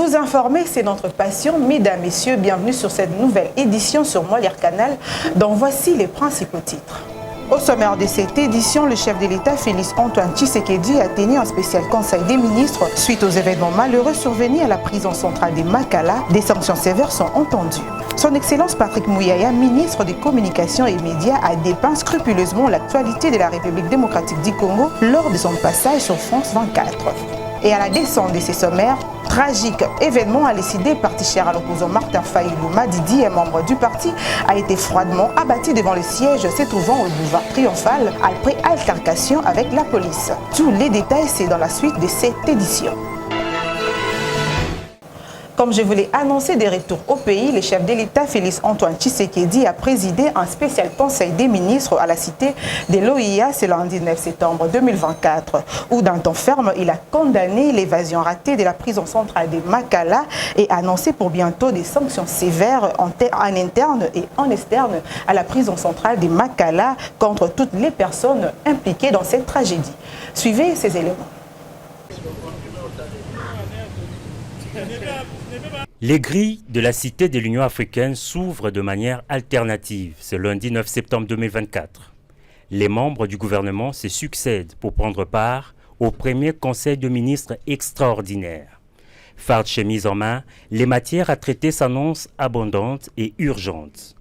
Vous informer, c'est notre passion. Mesdames, Messieurs, bienvenue sur cette nouvelle édition sur Molière Canal, dont voici les principaux titres. Au sommaire de cette édition, le chef de l'État, Félix Antoine Tshisekedi, a tenu un spécial conseil des ministres. Suite aux événements malheureux survenus à la prison centrale de Makala, des sanctions sévères sont entendues. Son Excellence Patrick Mouyaya, ministre des Communications et Médias, a dépeint scrupuleusement l'actualité de la République démocratique du Congo lors de son passage sur France 24. Et à la descente de ces sommaires, tragique événement a décidé parti cher à l'opposant Martin Fayulu Madidi, un membre du parti, a été froidement abattu devant le siège se trouvant au boulevard Triomphal après altercation avec la police. Tous les détails, c'est dans la suite de cette édition. Comme je vous l'ai annoncé des retours au pays, le chef de l'État, Félix Antoine Tshisekedi, a présidé un spécial conseil des ministres à la cité de l'OIA ce lundi 9 septembre 2024, où d'un ton ferme, il a condamné l'évasion ratée de la prison centrale de Makala et annoncé pour bientôt des sanctions sévères en interne et en externe à la prison centrale de Makala contre toutes les personnes impliquées dans cette tragédie. Suivez ces éléments. Les grilles de la Cité de l'Union africaine s'ouvrent de manière alternative ce lundi 9 septembre 2024. Les membres du gouvernement se succèdent pour prendre part au premier Conseil de ministres extraordinaire. Farde chemise en main, les matières à traiter s'annoncent abondantes et urgentes.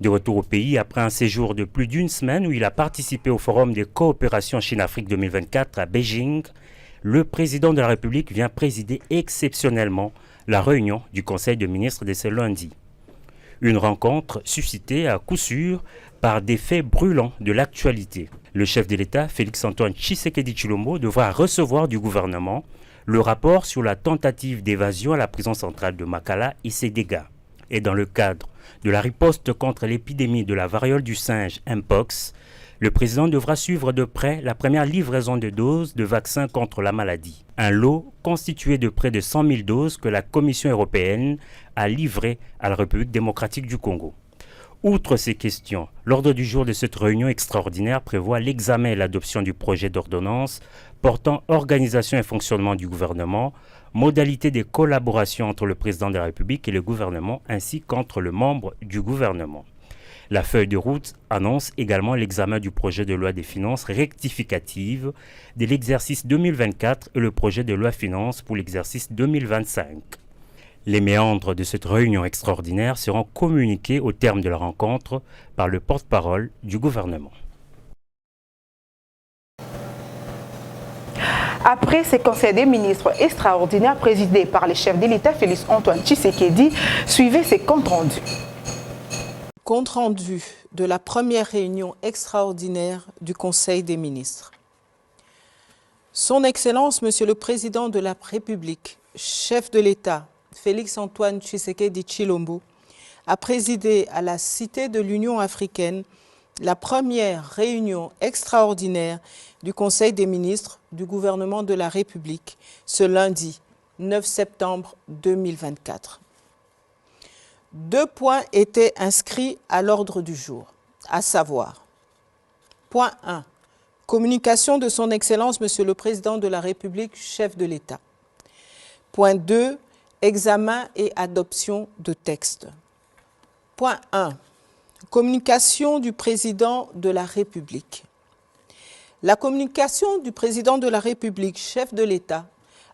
De retour au pays après un séjour de plus d'une semaine où il a participé au Forum de coopération Chine-Afrique 2024 à Beijing, le président de la République vient présider exceptionnellement la réunion du Conseil de ministres de ce lundi. Une rencontre suscitée à coup sûr par des faits brûlants de l'actualité. Le chef de l'État, Félix Antoine Tshisekedi Tshilombo, devra recevoir du gouvernement le rapport sur la tentative d'évasion à la prison centrale de Makala et ses dégâts. Et dans le cadre de la riposte contre l'épidémie de la variole du singe Mpox, le président devra suivre de près la première livraison de doses de vaccins contre la maladie. Un lot constitué de près de 100 000 doses que la Commission européenne a livré à la République démocratique du Congo. Outre ces questions, l'ordre du jour de cette réunion extraordinaire prévoit l'examen et l'adoption du projet d'ordonnance portant organisation et fonctionnement du gouvernement, modalités de collaboration entre le président de la République et le gouvernement ainsi qu'entre le membre du gouvernement. La feuille de route annonce également l'examen du projet de loi des finances rectificative de l'exercice 2024 et le projet de loi finances pour l'exercice 2025. Les méandres de cette réunion extraordinaire seront communiqués au terme de la rencontre par le porte-parole du gouvernement. Après ce conseil des ministres extraordinaire présidé par le chef de l'État, Félix Antoine Tshisekedi, suivez ses comptes rendus. Compte rendu de la première réunion extraordinaire du Conseil des ministres. Son Excellence, Monsieur le Président de la République, chef de l'État, Félix Antoine Tshisekedi Tshilombo, a présidé à la Cité de l'Union africaine la première réunion extraordinaire du Conseil des ministres du gouvernement de la République ce lundi 9 septembre 2024. 2 points étaient inscrits à l'ordre du jour, à savoir, point 1, communication de son Excellence Monsieur le Président de la République, chef de l'État. Point 2, examen et adoption de textes. Point 1, communication du Président de la République. La communication du Président de la République, chef de l'État,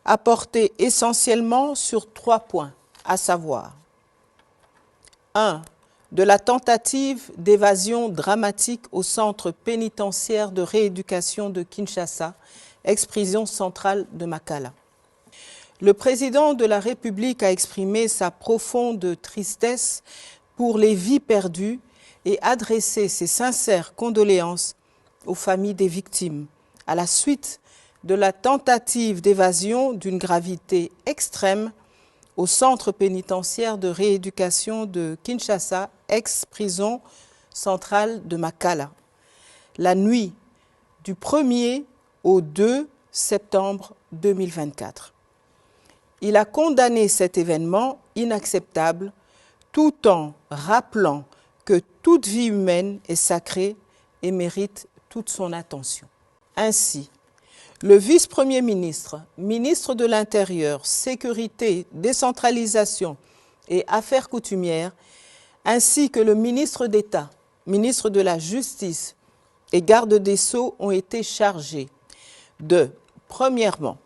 a porté essentiellement sur 3 points, à savoir 1. De la tentative d'évasion dramatique au centre pénitentiaire de rééducation de Kinshasa, ex-prison centrale de Makala. Le président de la République a exprimé sa profonde tristesse pour les vies perdues et adressé ses sincères condoléances aux familles des victimes à la suite de la tentative d'évasion d'une gravité extrême au centre pénitentiaire de rééducation de Kinshasa, ex-prison centrale de Makala, la nuit du 1er au 2 septembre 2024. Il a condamné cet événement inacceptable tout en rappelant que toute vie humaine est sacrée et mérite toute son attention. Ainsi, Le vice-premier ministre, ministre de l'Intérieur, Sécurité, Décentralisation et Affaires coutumières, ainsi que le ministre d'État, ministre de la Justice et garde des Sceaux ont été chargés de, premièrement,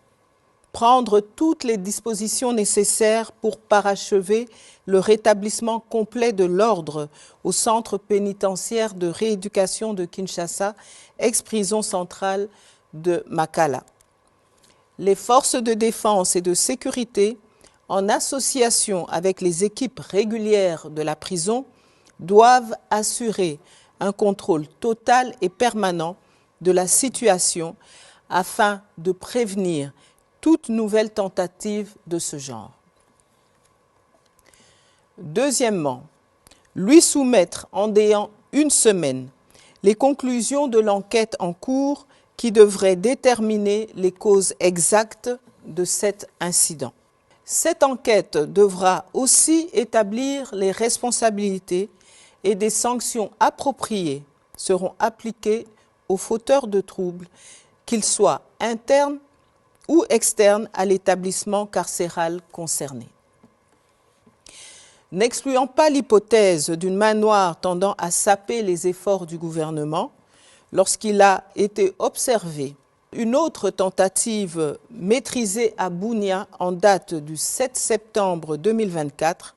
prendre toutes les dispositions nécessaires pour parachever le rétablissement complet de l'ordre au centre pénitentiaire de rééducation de Kinshasa, ex-prison centrale de Makala. Les forces de défense et de sécurité, en association avec les équipes régulières de la prison, doivent assurer un contrôle total et permanent de la situation afin de prévenir toute nouvelle tentative de ce genre. Deuxièmement, lui soumettre en déant une semaine les conclusions de l'enquête en cours qui devrait déterminer les causes exactes de cet incident. Cette enquête devra aussi établir les responsabilités et des sanctions appropriées seront appliquées aux fauteurs de troubles, qu'ils soient internes ou externes à l'établissement carcéral concerné. N'excluant pas l'hypothèse d'une main noire tendant à saper les efforts du gouvernement, lorsqu'il a été observé une autre tentative maîtrisée à Bunia en date du 7 septembre 2024,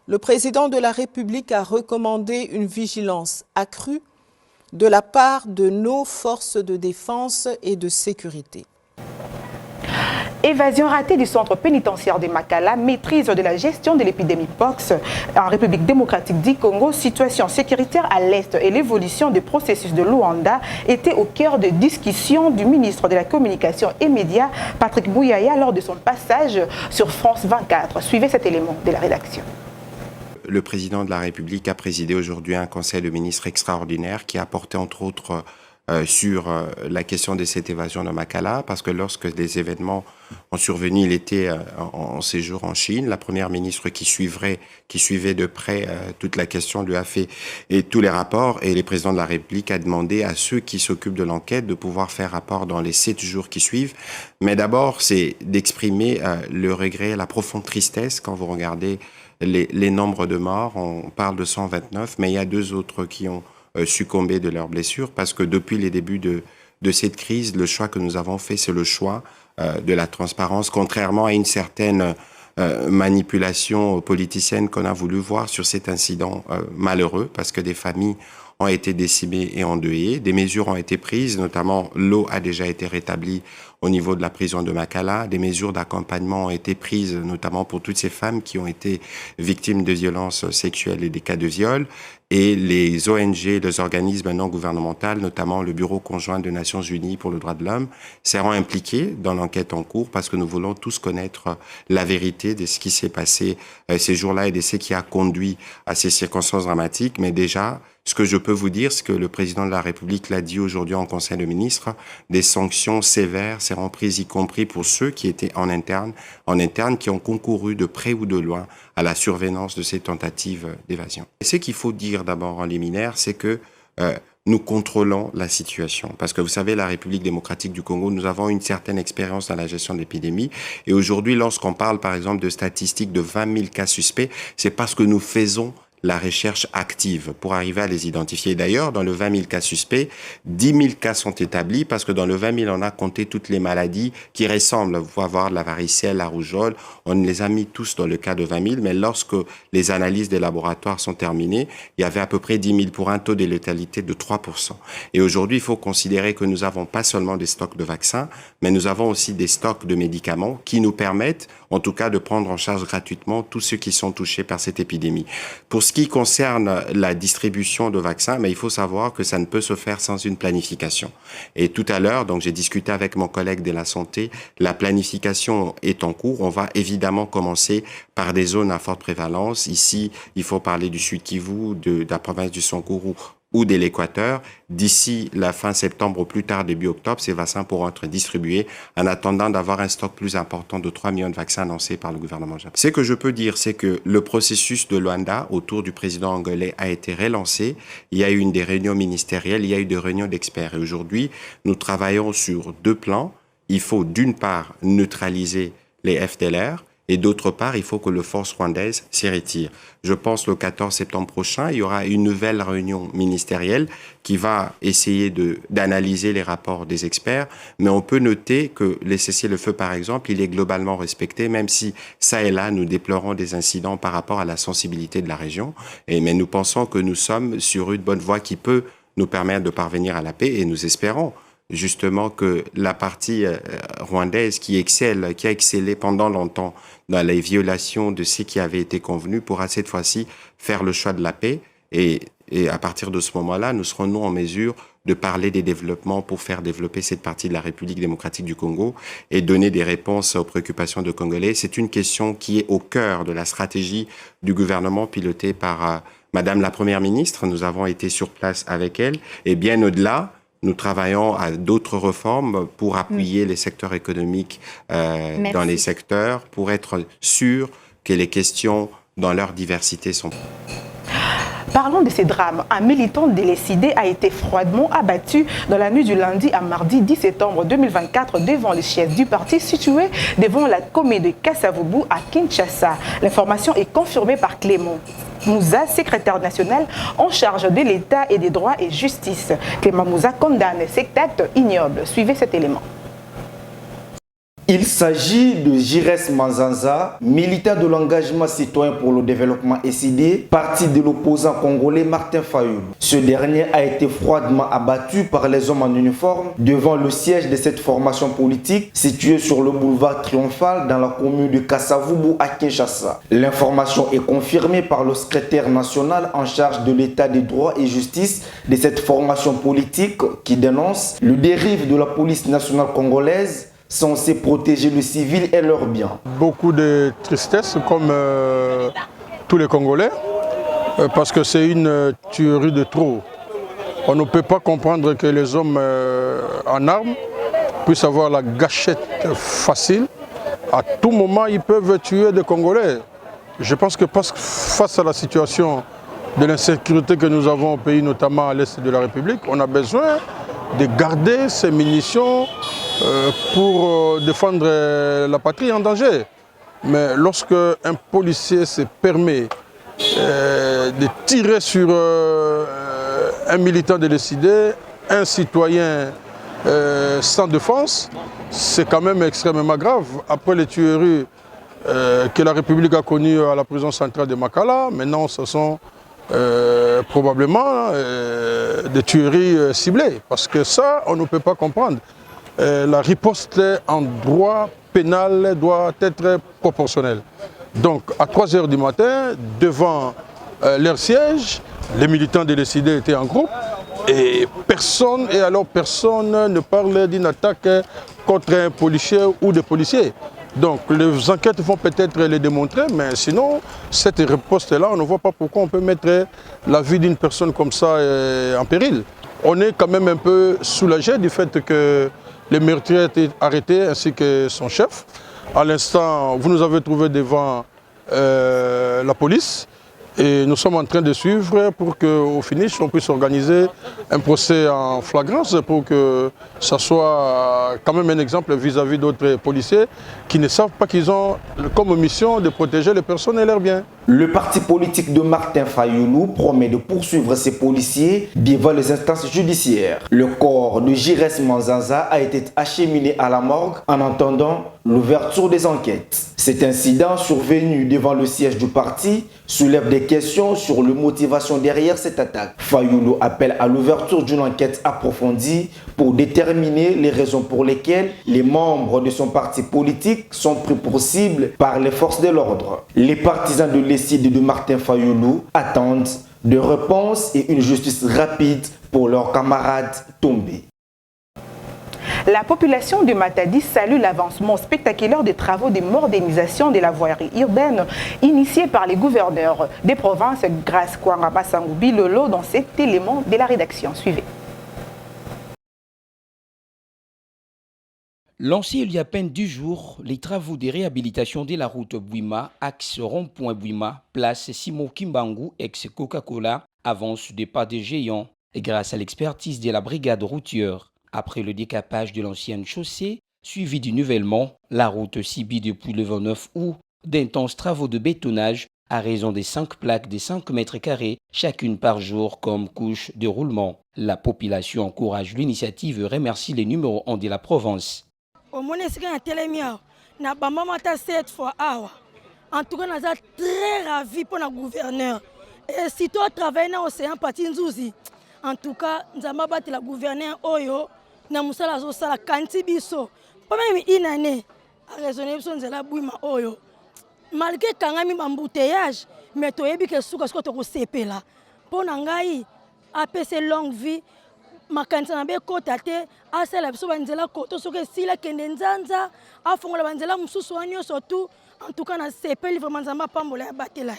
le président de la République a recommandé une vigilance accrue de la part de nos forces de défense et de sécurité. Évasion ratée du centre pénitentiaire de Makala, maîtrise de la gestion de l'épidémie POX en République démocratique du Congo, situation sécuritaire à l'Est et l'évolution des processus de Luanda étaient au cœur de discussions du ministre de la Communication et Médias, Patrick Bouyaya, lors de son passage sur France 24. Suivez cet élément de la rédaction. Le président de la République a présidé aujourd'hui un conseil de ministres extraordinaire qui a porté entre autres sur la question de cette évasion de Makala, parce que lorsque les événements ont survenu, il était en séjour en Chine. La première ministre qui suivait de près toute la question lui a fait et tous les rapports, et le président de la République a demandé à ceux qui s'occupent de l'enquête de pouvoir faire rapport dans les 7 jours qui suivent. Mais d'abord, c'est d'exprimer le regret, la profonde tristesse quand vous regardez les nombres de morts. On parle de 129, mais il y a 2 autres qui ont succomber de leurs blessures, parce que depuis les débuts de cette crise, le choix que nous avons fait, c'est le choix de la transparence, contrairement à une certaine manipulation politicienne qu'on a voulu voir sur cet incident malheureux, parce que des familles ont été décimées et endeuillées. Des mesures ont été prises, notamment l'eau a déjà été rétablie au niveau de la prison de Makala. Des mesures d'accompagnement ont été prises, notamment pour toutes ces femmes qui ont été victimes de violences sexuelles et des cas de viol. Et les ONG, les organismes non gouvernementaux, notamment le Bureau conjoint des Nations Unies pour le droit de l'homme, seront impliqués dans l'enquête en cours, parce que nous voulons tous connaître la vérité de ce qui s'est passé ces jours-là et de ce qui a conduit à ces circonstances dramatiques. Mais déjà, ce que je peux vous dire, c'est que le président de la République l'a dit aujourd'hui en Conseil de ministres, des sanctions sévères seront prises, y compris pour ceux qui étaient en interne, qui ont concouru de près ou de loin à la survenance de ces tentatives d'évasion. Et ce qu'il faut dire d'abord en liminaire, c'est que nous contrôlons la situation. Parce que vous savez, la République démocratique du Congo, nous avons une certaine expérience dans la gestion de l'épidémie. Et aujourd'hui, lorsqu'on parle par exemple de statistiques de 20 000 cas suspects, c'est parce que nous faisons la recherche active pour arriver à les identifier. D'ailleurs, dans le 20 000 cas suspects, 10 000 cas sont établis, parce que dans le 20 000, on a compté toutes les maladies qui ressemblent. Vous pouvez avoir la varicelle, la rougeole, on les a mis tous dans le cas de 20 000, mais lorsque les analyses des laboratoires sont terminées, il y avait à peu près 10 000 pour un taux de létalité de 3%. Et aujourd'hui, il faut considérer que nous avons pas seulement des stocks de vaccins, mais nous avons aussi des stocks de médicaments qui nous permettent, en tout cas, de prendre en charge gratuitement tous ceux qui sont touchés par cette épidémie. Pour ce qui concerne la distribution de vaccins, mais il faut savoir que ça ne peut se faire sans une planification. Et tout à l'heure, donc j'ai discuté avec mon collègue de la santé, la planification est en cours. On va évidemment commencer par des zones à forte prévalence. Ici, il faut parler du Sud Kivu, de la province du Sankuru ou de l'Équateur. D'ici la fin septembre, au plus tard début octobre, ces vaccins pourront être distribués en attendant d'avoir un stock plus important de 3 millions de vaccins annoncés par le gouvernement japonais. Ce que je peux dire, c'est que le processus de Luanda autour du président angolais a été relancé. Il y a eu des réunions ministérielles, il y a eu des réunions d'experts. Et aujourd'hui, nous travaillons sur 2 plans. il faut d'une part neutraliser les FDLR, et d'autre part, il faut que les forces rwandaises s'y retirent. Je pense le 14 septembre prochain, il y aura une nouvelle réunion ministérielle qui va essayer d'analyser les rapports des experts. Mais on peut noter que les cessez-le-feu, par exemple, il est globalement respecté, même si ça et là, nous déplorons des incidents par rapport à la sensibilité de la région. Mais nous pensons que nous sommes sur une bonne voie qui peut nous permettre de parvenir à la paix et nous espérons justement que la partie rwandaise qui a excellé pendant longtemps dans les violations de ce qui avait été convenu pourra cette fois-ci faire le choix de la paix et à partir de ce moment-là, nous serons nous en mesure de parler des développements pour faire développer cette partie de la République démocratique du Congo et donner des réponses aux préoccupations de Congolais. C'est une question qui est au cœur de la stratégie du gouvernement piloté par Madame la Première ministre. Nous avons été sur place avec elle et bien au-delà, nous travaillons à d'autres réformes pour appuyer les secteurs économiques dans les secteurs, pour être sûr que les questions dans leur diversité sont... Parlons de ces drames. Un militant délécidé a été froidement abattu dans la nuit du lundi à mardi 10 septembre 2024 devant le siège du parti situé devant la commune de Kasavubu à Kinshasa. L'information est confirmée par Clément Mouza, secrétaire national en charge de l'État et des droits et justice. Clément Mouza condamne cet acte ignoble. Suivez cet élément. Il s'agit de Jires Manzanza, militant de l'engagement citoyen pour le développement SID, parti de l'opposant congolais Martin Fayulu. Ce dernier a été froidement abattu par les hommes en uniforme devant le siège de cette formation politique située sur le boulevard Triomphal dans la commune de Kasavubu à Kinshasa. L'information est confirmée par le secrétaire national en charge de l'état des droits et justice de cette formation politique qui dénonce le dérive de la police nationale congolaise censé protéger le civil et leurs biens. Beaucoup de tristesse comme tous les Congolais parce que c'est une tuerie de trop. On ne peut pas comprendre que les hommes en armes puissent avoir la gâchette facile. À tout moment, ils peuvent tuer des Congolais. Je pense que face à la situation de l'insécurité que nous avons au pays, notamment à l'est de la République, on a besoin de garder ces munitions pour défendre la patrie en danger. Mais lorsque un policier se permet de tirer sur un militant délécidé, un citoyen sans défense, c'est quand même extrêmement grave. Après les tueries que la République a connues à la prison centrale de Makala, maintenant ce sont probablement des tueries ciblées. Parce que ça, on ne peut pas comprendre. La riposte en droit pénal doit être proportionnelle. Donc à 3 h du matin, devant leur siège, les militants délécidés étaient en groupe et personne ne parle d'une attaque contre un policier ou des policiers. Donc les enquêtes vont peut-être les démontrer, mais sinon, cette riposte-là, on ne voit pas pourquoi on peut mettre la vie d'une personne comme ça en péril. On est quand même un peu soulagé du fait que le meurtrier a été arrêté ainsi que son chef. À l'instant, vous nous avez trouvé devant la police et nous sommes en train de suivre pour qu'au finish, on puisse organiser un procès en flagrance pour que ça soit quand même un exemple vis-à-vis d'autres policiers qui ne savent pas qu'ils ont comme mission de protéger les personnes et leurs biens. Le parti politique de Martin Fayulu promet de poursuivre ces policiers devant les instances judiciaires. Le corps de Jires Manzanza a été acheminé à la morgue en attendant l'ouverture des enquêtes. Cet incident survenu devant le siège du parti soulève des questions sur les motivations derrière cette attaque. Fayulu appelle à l'ouverture d'une enquête approfondie pour déterminer les raisons pour lesquelles les membres de son parti politique sont pris pour cible par les forces de l'ordre. Les partisans de l'ESID de Martin Fayulu attendent des réponses et une justice rapide pour leurs camarades tombés. La population de Matadi salue l'avancement spectaculaire des travaux de modernisation de la voirie urbaine initiés par les gouverneurs des provinces Grace Kwangaba Sangoubi Lolo dans cet élément de la rédaction. Suivez. Lancés il y a à peine 10 jours, les travaux de réhabilitation de la route Bouima, axe rond-point Bouima, place Simon Kimbangu, ex-Coca-Cola, avancent des pas de géants grâce à l'expertise de la brigade routière. Après le décapage de l'ancienne chaussée, suivi du nivellement. La route subit depuis le 29 août d'intenses travaux de bétonnage à raison des 5 plaques de 5 mètres carrés chacune par jour comme couche de roulement. La population encourage l'initiative et remercie les numéros 1 de la province. En tout cas, nous sommes très ravis pour le gouverneur. Et si tu travailles dans l'océan Patinzouzi, en tout cas, nous avons battu le gouverneur Oyo, nous avons fait la Kantibiso. Pas même une année, à raisonner de la Bouima Oyo. Malgré qu'il y a un embouteillage, mais tu as vu que ce que tu as fait là. Pour nous, après cette longue vie, ma kantina be kotate asala biso banzela koto soke sila kende nzanza afongola banzela mususu wanyo surtout en tout cas na sepeli vraiment nzamba pambola ya batela.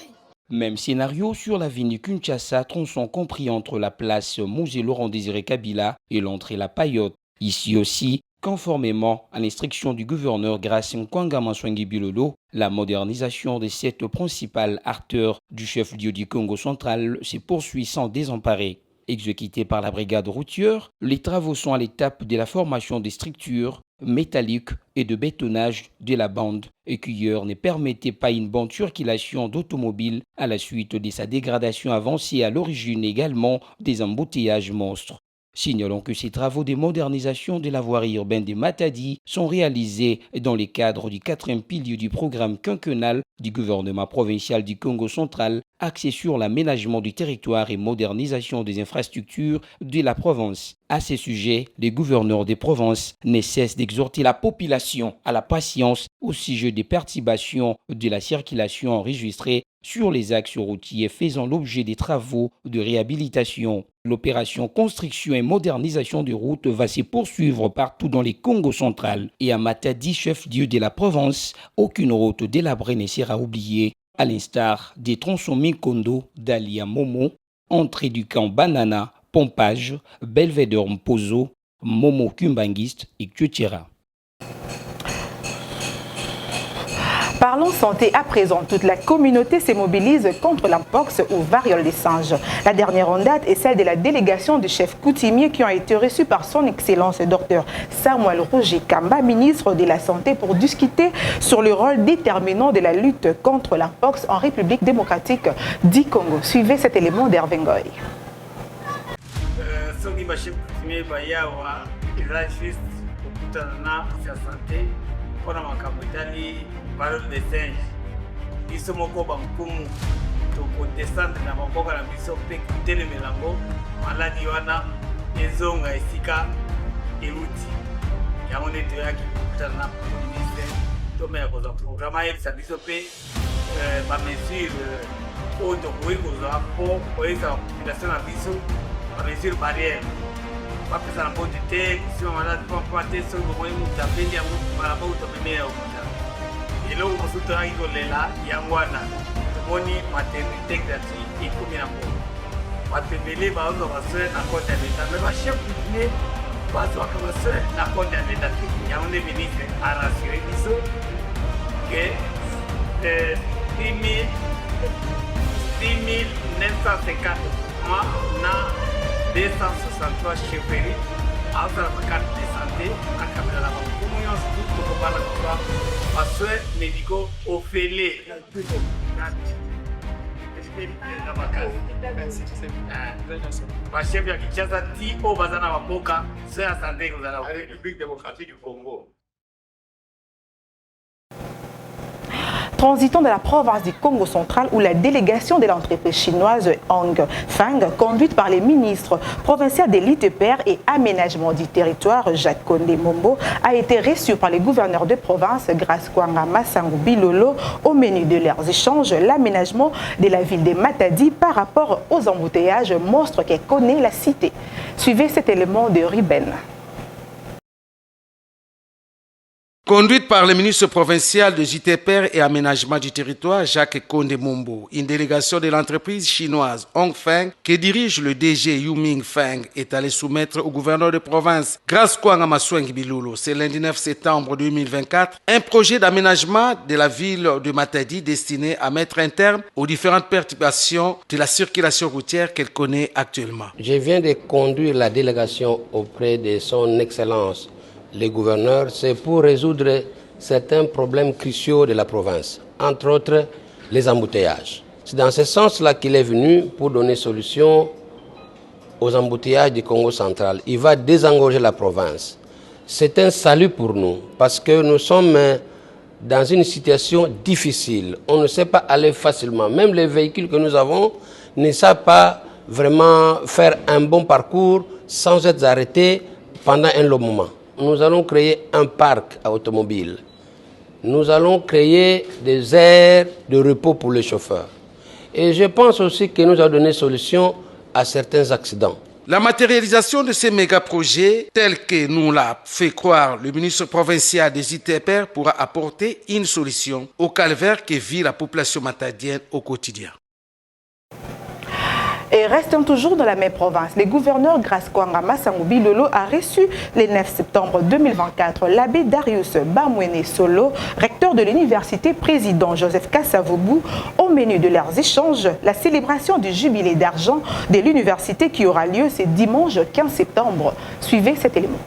Même scénario sur l'avenue Kinshasa, tronçon compris entre la place Musée Laurent Désiré Kabila et l'entrée La Payotte. Ici aussi, conformément à l'instruction du gouverneur Gracien Kwanga Maswangi Bilolo, la modernisation des 7 principales artères du chef-lieu du Congo central se poursuit sans désemparer. Exécutés par la brigade routière, les travaux sont à l'étape de la formation des structures métalliques et de bétonnage de la bande écuyeur ne permettait pas une bonne circulation d'automobiles à la suite de sa dégradation avancée à l'origine également des embouteillages monstres. Signalons que ces travaux de modernisation de la voirie urbaine de Matadi sont réalisés dans le cadre du 4e pilier du programme quinquennal du gouvernement provincial du Congo central, axé sur l'aménagement du territoire et modernisation des infrastructures de la province. À ce sujet, les gouverneurs des provinces ne cessent d'exhorter la population à la patience au sujet des perturbations de la circulation enregistrées sur les axes routiers faisant l'objet des travaux de réhabilitation. L'opération construction et modernisation des routes va se poursuivre partout dans les Congo central. Et à Matadi, chef-lieu de la province, aucune route délabrée ne sera oubliée, à l'instar des tronçons Mikondo, Dalia Momo, entrée du camp Banana, Pompage, Belvedere Mpozo, Momo Kumbangiste et Kutira. Parlons santé à présent. Toute la communauté se mobilise contre l'impox ou variole des singes. La dernière en date est celle de la délégation de chefs coutumiers qui ont été reçus par son Excellence Dr Samuel Roger Kamba, ministre de la Santé, pour discuter sur le rôle déterminant de la lutte contre l'impox en République démocratique du Congo. Suivez cet élément d'Hervé Ngoy. Parole de singe, biso moko bankumu tokotesante na bakoka na biso mpe kutelemela yango maladi wana ezonga esika euti yango nde toyaki kokutana na ministre tomeya kozwa programe ayebisa biso mpe bamesure oyo tokoki kozwa mpo koyebisa bapopulation na biso bamesure barrière bapesa na mbote te kosima maladi pampa te soki bomoi mutu apendi yango malaba oyo tomemeya okuta eloko mosusu toyaki kolela yango wana tomoni maternité gratuite ekomi na mbongo bato ebele bazwa baswere na konte ya leta me bachef coutumier bazwaka baswere na konte ya leta te yango nde ministre arassure biso ke 6 950 mois na 263 chefferie azala bakarte de santé akabela na bankumu nyonso tutu tokobana kozwa baswere médicaux ofele bachef ya Kinshasa ti oyo baza na bamboka so ya santé kozala République démocratique du Congo. Transitons de la province du Congo central où la délégation de l'entreprise chinoise Hong Feng, conduite par les ministres provinciaux de l'ITPR et aménagement du territoire Jacques Kondé Mombo, a été reçue par les gouverneurs de province Grâce Kwanga Massangu Bilolo au menu de leurs échanges l'aménagement de la ville de Matadi par rapport aux embouteillages monstres qu'elle connaît la cité. Suivez cet élément de Ruben. Conduite par le ministre provincial de JTPR et aménagement du territoire, Jacques Kondé Mombo, une délégation de l'entreprise chinoise Hong Feng, que dirige le DG Yuming Feng, est allée soumettre au gouverneur de province, Grâce Kwanga Maswangi Bilolo, ce lundi 9 septembre 2024, un projet d'aménagement de la ville de Matadi destiné à mettre un terme aux différentes perturbations de la circulation routière qu'elle connaît actuellement. Je viens de conduire la délégation auprès de son Excellence les gouverneurs, c'est pour résoudre certains problèmes cruciaux de la province, entre autres les embouteillages. C'est dans ce sens-là qu'il est venu pour donner solution aux embouteillages du Congo central. Il va désengorger la province. C'est un salut pour nous parce que nous sommes dans une situation difficile. On ne sait pas aller facilement. Même les véhicules que nous avons ne savent pas vraiment faire un bon parcours sans être arrêtés pendant un long moment. Nous allons créer un parc automobile. Nous allons créer des aires de repos pour les chauffeurs. Et je pense aussi que nous allons donner solution à certains accidents. La matérialisation de ces méga-projets, tels que nous l'a fait croire le ministre provincial des ITPR, pourra apporter une solution au calvaire que vit la population matadienne au quotidien. Et restons toujours dans la même province. Le gouverneur Grace Kwanga Massango Bilolo a reçu le 9 septembre 2024 l'abbé Darius Bamwene Solo, recteur de l'université président Joseph Kasavubu, au menu de leurs échanges, la célébration du jubilé d'argent de l'université qui aura lieu ce dimanche 15 septembre. Suivez cet élément.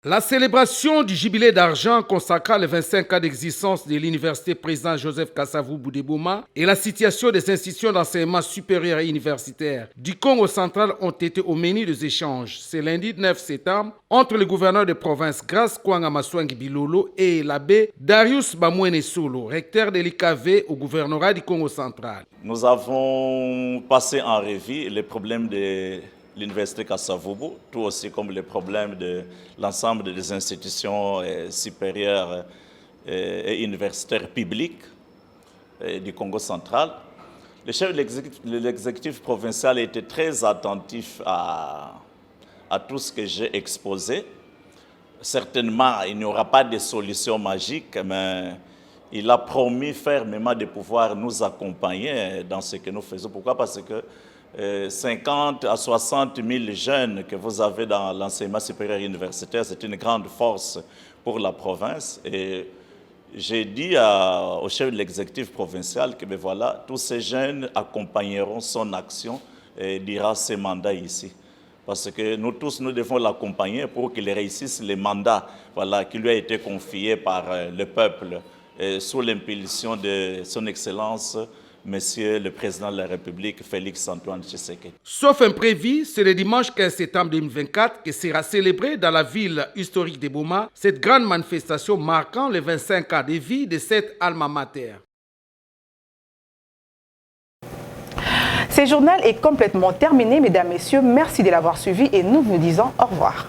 La célébration du jubilé d'argent consacra les 25 ans d'existence de l'université président Joseph Kasavubu de Boma et la situation des institutions d'enseignement supérieur et universitaire du Congo central ont été au menu des échanges ce lundi 9 septembre entre le gouverneur de province Grace Kwanga Maswangi Bilolo et l'abbé Darius Bamwene Solo, recteur de l'IKV au gouvernorat du Congo central. Nous avons passé en revue les problèmes de l'université Kasavubu, tout aussi comme les problèmes de l'ensemble des institutions supérieures et universitaires publiques du Congo central. Le chef de l'exécutif provincial était très attentif à tout ce que j'ai exposé. Certainement, il n'y aura pas de solution magique, mais il a promis fermement de pouvoir nous accompagner dans ce que nous faisons. Pourquoi? Parce que 50 à 60 000 jeunes que vous avez dans l'enseignement supérieur universitaire, c'est une grande force pour la province. Et j'ai dit au chef de l'exécutif provincial que voilà, tous ces jeunes accompagneront son action durant ses mandats ici. Parce que nous tous, nous devons l'accompagner pour qu'il réussisse les mandats qui lui a été confié par le peuple sous l'impulsion de son Excellence Monsieur le Président de la République, Félix-Antoine Tshisekedi. Sauf imprévu, c'est le dimanche 15 septembre 2024 que sera célébrée dans la ville historique de Boma cette grande manifestation marquant les 25 ans de vie de cette alma mater. Ce journal est complètement terminé, mesdames, messieurs. Merci de l'avoir suivi et nous vous disons au revoir.